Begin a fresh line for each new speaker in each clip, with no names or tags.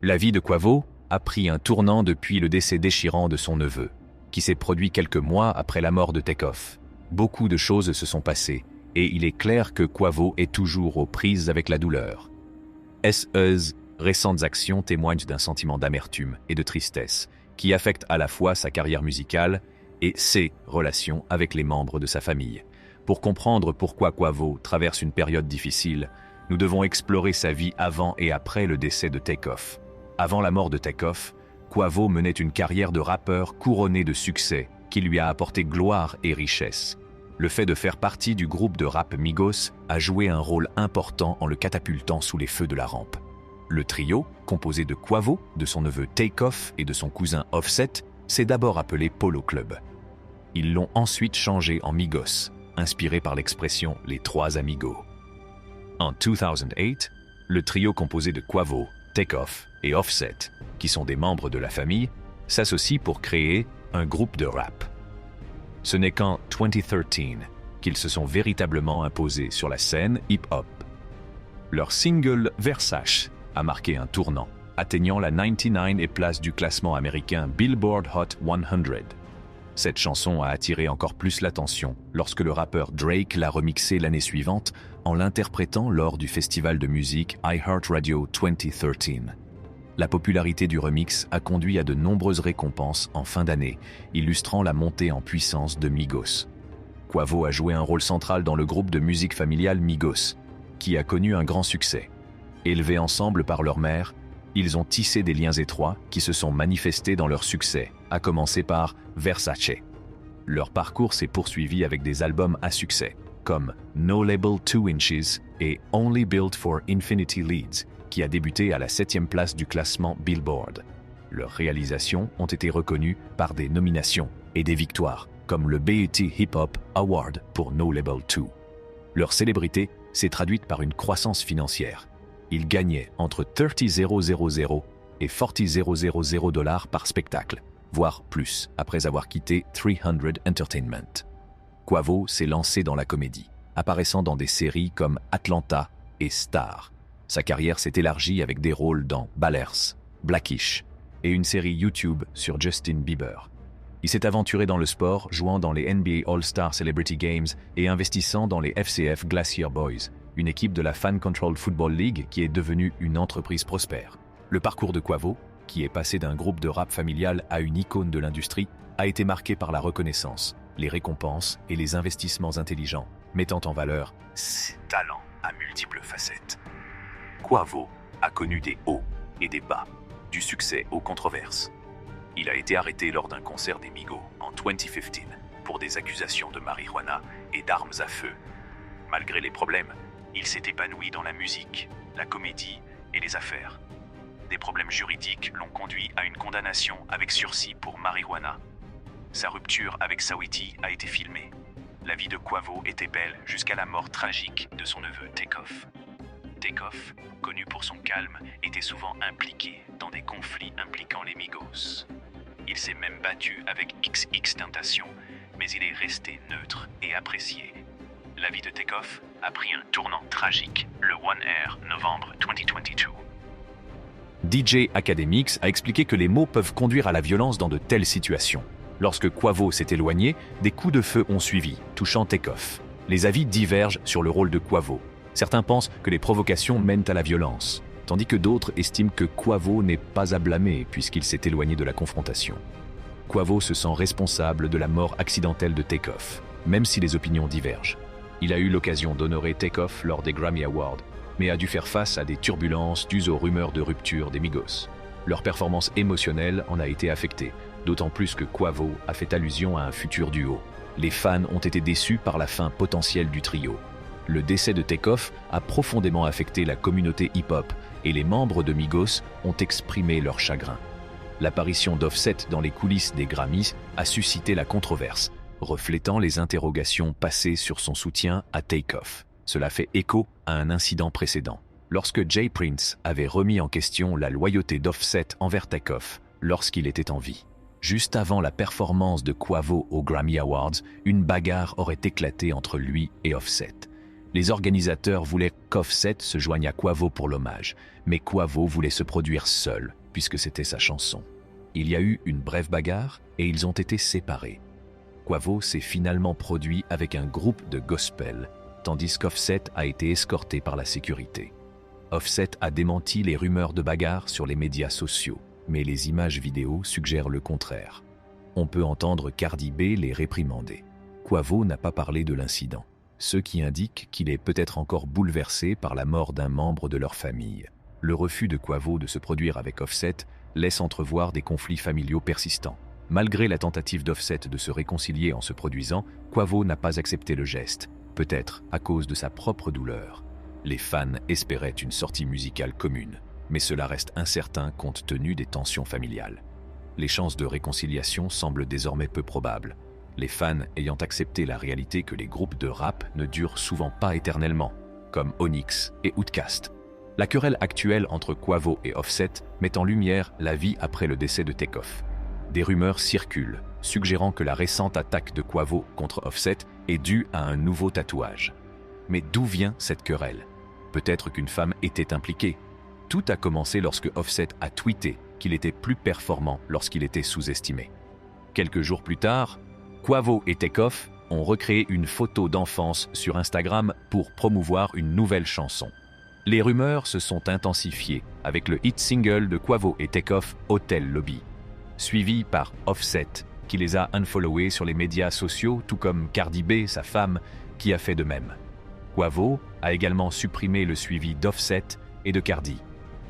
La vie de Quavo a pris un tournant depuis le décès déchirant de son neveu, qui s'est produit quelques mois après la mort de Takeoff. Beaucoup de choses se sont passées, et il est clair que Quavo est toujours aux prises avec la douleur. Ses récentes actions témoignent d'un sentiment d'amertume et de tristesse qui affecte à la fois sa carrière musicale et ses relations avec les membres de sa famille. Pour comprendre pourquoi Quavo traverse une période difficile, nous devons explorer sa vie avant et après le décès de Takeoff. Avant la mort de Takeoff, Quavo menait une carrière de rappeur couronnée de succès qui lui a apporté gloire et richesse. Le fait de faire partie du groupe de rap Migos a joué un rôle important en le catapultant sous les feux de la rampe. Le trio, composé de Quavo, de son neveu Takeoff et de son cousin Offset, s'est d'abord appelé Polo Club. Ils l'ont ensuite changé en Migos, inspiré par l'expression « les trois amigos ». En 2008, le trio composé de Quavo, Takeoff et Offset, qui sont des membres de la famille, s'associe pour créer un groupe de rap. Ce n'est qu'en 2013 qu'ils se sont véritablement imposés sur la scène hip-hop. Leur single Versace a marqué un tournant, atteignant la 99e place du classement américain Billboard Hot 100. Cette chanson a attiré encore plus l'attention lorsque le rappeur Drake l'a remixée l'année suivante en l'interprétant lors du festival de musique iHeartRadio 2013. La popularité du remix a conduit à de nombreuses récompenses en fin d'année, illustrant la montée en puissance de Migos. Quavo a joué un rôle central dans le groupe de musique familiale Migos, qui a connu un grand succès. Élevés ensemble par leur mère, ils ont tissé des liens étroits qui se sont manifestés dans leur succès, à commencer par Versace. Leur parcours s'est poursuivi avec des albums à succès, comme No Label 2 Inches et Only Built for Infinity Leads, qui a débuté à la 7e place du classement Billboard. Leurs réalisations ont été reconnues par des nominations et des victoires, comme le BET Hip Hop Award pour No Label 2. Leur célébrité s'est traduite par une croissance financière. Ils gagnaient entre $30,000 et $40,000 par spectacle, voire plus, après avoir quitté 300 Entertainment. Quavo s'est lancé dans la comédie, apparaissant dans des séries comme Atlanta et Star. Sa carrière s'est élargie avec des rôles dans Ballers, Blackish et une série YouTube sur Justin Bieber. Il s'est aventuré dans le sport, jouant dans les NBA All-Star Celebrity Games et investissant dans les FCF Glacier Boys, une équipe de la Fan Control Football League qui est devenue une entreprise prospère. Le parcours de Quavo, qui est passé d'un groupe de rap familial à une icône de l'industrie, a été marqué par la reconnaissance, les récompenses et les investissements intelligents, mettant en valeur ses talents à multiples facettes. Quavo a connu des hauts et des bas, du succès aux controverses. Il a été arrêté lors d'un concert des Migos en 2015 pour des accusations de marijuana et d'armes à feu. Malgré les problèmes, il s'est épanoui dans la musique, la comédie et les affaires. Des problèmes juridiques l'ont conduit à une condamnation avec sursis pour marijuana. Sa rupture avec Saweetie a été filmée. La vie de Quavo était belle jusqu'à la mort tragique de son neveu Takeoff. Takeoff, connu pour son calme, était souvent impliqué dans des conflits impliquant les Migos. Il s'est même battu avec XXXTentacion, mais il est resté neutre et apprécié. La vie de Takeoff a pris un tournant tragique le 1R novembre 2022. DJ Academics a expliqué que les mots peuvent conduire à la violence dans de telles situations. Lorsque Quavo s'est éloigné, des coups de feu ont suivi, touchant Takeoff. Les avis divergent sur le rôle de Quavo. Certains pensent que les provocations mènent à la violence, tandis que d'autres estiment que Quavo n'est pas à blâmer puisqu'il s'est éloigné de la confrontation. Quavo se sent responsable de la mort accidentelle de Takeoff, même si les opinions divergent. Il a eu l'occasion d'honorer Takeoff lors des Grammy Awards, mais a dû faire face à des turbulences dues aux rumeurs de rupture des Migos. Leur performance émotionnelle en a été affectée, d'autant plus que Quavo a fait allusion à un futur duo. Les fans ont été déçus par la fin potentielle du trio. Le décès de Takeoff a profondément affecté la communauté hip-hop et les membres de Migos ont exprimé leur chagrin. L'apparition d'Offset dans les coulisses des Grammys a suscité la controverse, reflétant les interrogations passées sur son soutien à Takeoff. Cela fait écho à un incident précédent, lorsque Jay Prince avait remis en question la loyauté d'Offset envers Takeoff lorsqu'il était en vie. Juste avant la performance de Quavo aux Grammy Awards, une bagarre aurait éclaté entre lui et Offset. Les organisateurs voulaient qu'Offset se joigne à Quavo pour l'hommage, mais Quavo voulait se produire seul, puisque c'était sa chanson. Il y a eu une brève bagarre et ils ont été séparés. Quavo s'est finalement produit avec un groupe de gospel, tandis qu'Offset a été escorté par la sécurité. Offset a démenti les rumeurs de bagarre sur les médias sociaux, mais les images vidéo suggèrent le contraire. On peut entendre Cardi B les réprimander. Quavo n'a pas parlé de l'incident, ce qui indique qu'il est peut-être encore bouleversé par la mort d'un membre de leur famille. Le refus de Quavo de se produire avec Offset laisse entrevoir des conflits familiaux persistants. Malgré la tentative d'Offset de se réconcilier en se produisant, Quavo n'a pas accepté le geste, peut-être à cause de sa propre douleur. Les fans espéraient une sortie musicale commune, mais cela reste incertain compte tenu des tensions familiales. Les chances de réconciliation semblent désormais peu probables, les fans ayant accepté la réalité que les groupes de rap ne durent souvent pas éternellement, comme Onyx et Outkast. La querelle actuelle entre Quavo et Offset met en lumière la vie après le décès de Takeoff. Des rumeurs circulent, suggérant que la récente attaque de Quavo contre Offset est due à un nouveau tatouage. Mais d'où vient cette querelle ? Peut-être qu'une femme était impliquée. Tout a commencé lorsque Offset a tweeté qu'il était plus performant lorsqu'il était sous-estimé. Quelques jours plus tard, Quavo et Takeoff ont recréé une photo d'enfance sur Instagram pour promouvoir une nouvelle chanson. Les rumeurs se sont intensifiées avec le hit single de Quavo et Takeoff, Hotel Lobby, suivi par Offset, qui les a unfollowés sur les médias sociaux, tout comme Cardi B, sa femme, qui a fait de même. Quavo a également supprimé le suivi d'Offset et de Cardi.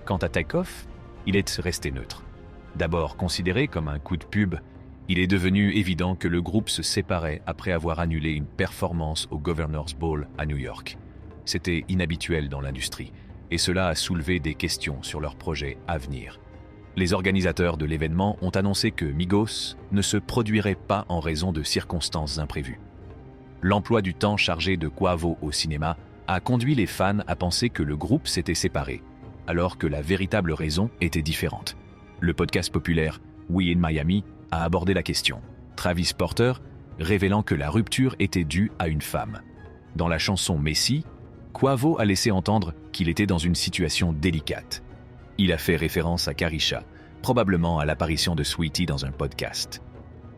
Quant à Takeoff, il est resté neutre. D'abord considéré comme un coup de pub, il est devenu évident que le groupe se séparait après avoir annulé une performance au Governor's Ball à New York. C'était inhabituel dans l'industrie, et cela a soulevé des questions sur leur projet à venir. Les organisateurs de l'événement ont annoncé que Migos ne se produirait pas en raison de circonstances imprévues. L'emploi du temps chargé de Quavo au cinéma a conduit les fans à penser que le groupe s'était séparé, alors que la véritable raison était différente. Le podcast populaire We in Miami a abordé la question. Travis Porter révélant que la rupture était due à une femme. Dans la chanson Messi, Quavo a laissé entendre qu'il était dans une situation délicate. Il a fait référence à Karisha, probablement à l'apparition de Saweetie dans un podcast.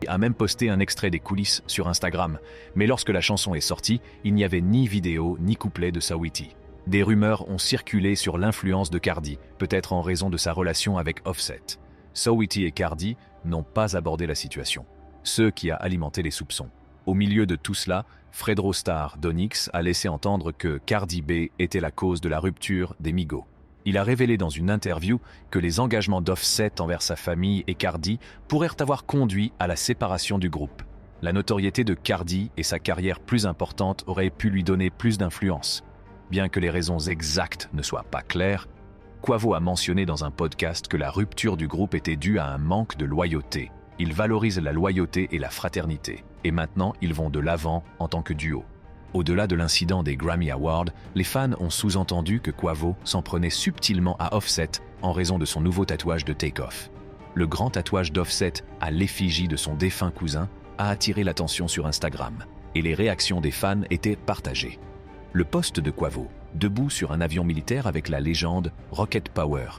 Il a même posté un extrait des coulisses sur Instagram, mais lorsque la chanson est sortie, il n'y avait ni vidéo ni couplet de Saweetie. Des rumeurs ont circulé sur l'influence de Cardi, peut-être en raison de sa relation avec Offset. Saweetie et Cardi n'ont pas abordé la situation, ce qui a alimenté les soupçons. Au milieu de tout cela, Fredro Starr d'Onyx a laissé entendre que Cardi B était la cause de la rupture des Migos. Il a révélé dans une interview que les engagements d'Offset envers sa famille et Cardi pourraient avoir conduit à la séparation du groupe. La notoriété de Cardi et sa carrière plus importante auraient pu lui donner plus d'influence. Bien que les raisons exactes ne soient pas claires, Quavo a mentionné dans un podcast que la rupture du groupe était due à un manque de loyauté. Ils valorisent la loyauté et la fraternité, et maintenant ils vont de l'avant en tant que duo. Au-delà de l'incident des Grammy Awards, les fans ont sous-entendu que Quavo s'en prenait subtilement à Offset en raison de son nouveau tatouage de Takeoff. Le grand tatouage d'Offset à l'effigie de son défunt cousin a attiré l'attention sur Instagram, et les réactions des fans étaient partagées. Le post de Quavo, debout sur un avion militaire avec la légende Rocket Power.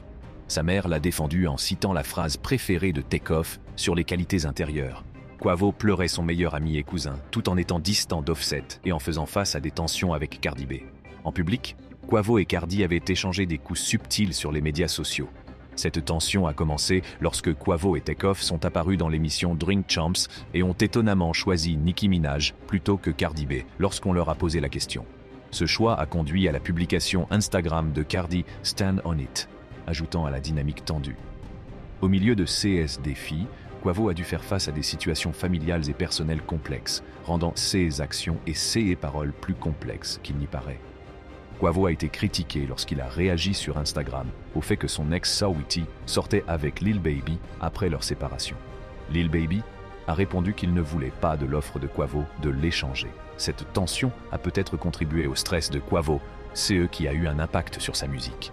Sa mère l'a défendu en citant la phrase préférée de Takeoff sur les qualités intérieures. Quavo pleurait son meilleur ami et cousin, tout en étant distant d'Offset et en faisant face à des tensions avec Cardi B. En public, Quavo et Cardi avaient échangé des coups subtils sur les médias sociaux. Cette tension a commencé lorsque Quavo et Takeoff sont apparus dans l'émission Drink Champs et ont étonnamment choisi Nicki Minaj plutôt que Cardi B lorsqu'on leur a posé la question. Ce choix a conduit à la publication Instagram de Cardi « Stand on it », ajoutant à la dynamique tendue. Au milieu de ces défis, Quavo a dû faire face à des situations familiales et personnelles complexes, rendant ses actions et ses paroles plus complexes qu'il n'y paraît. Quavo a été critiqué lorsqu'il a réagi sur Instagram au fait que son ex Saweetie sortait avec Lil Baby après leur séparation. Lil Baby a répondu qu'il ne voulait pas de l'offre de Quavo de l'échanger. Cette tension a peut-être contribué au stress de Quavo, ce qui a eu un impact sur sa musique.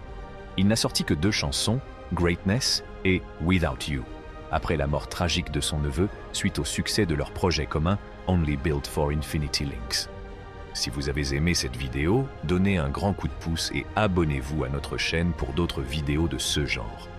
Il n'a sorti que 2 chansons, Greatness et Without You, après la mort tragique de son neveu suite au succès de leur projet commun Only Built for Infinity Links. Si vous avez aimé cette vidéo, donnez un grand coup de pouce et abonnez-vous à notre chaîne pour d'autres vidéos de ce genre.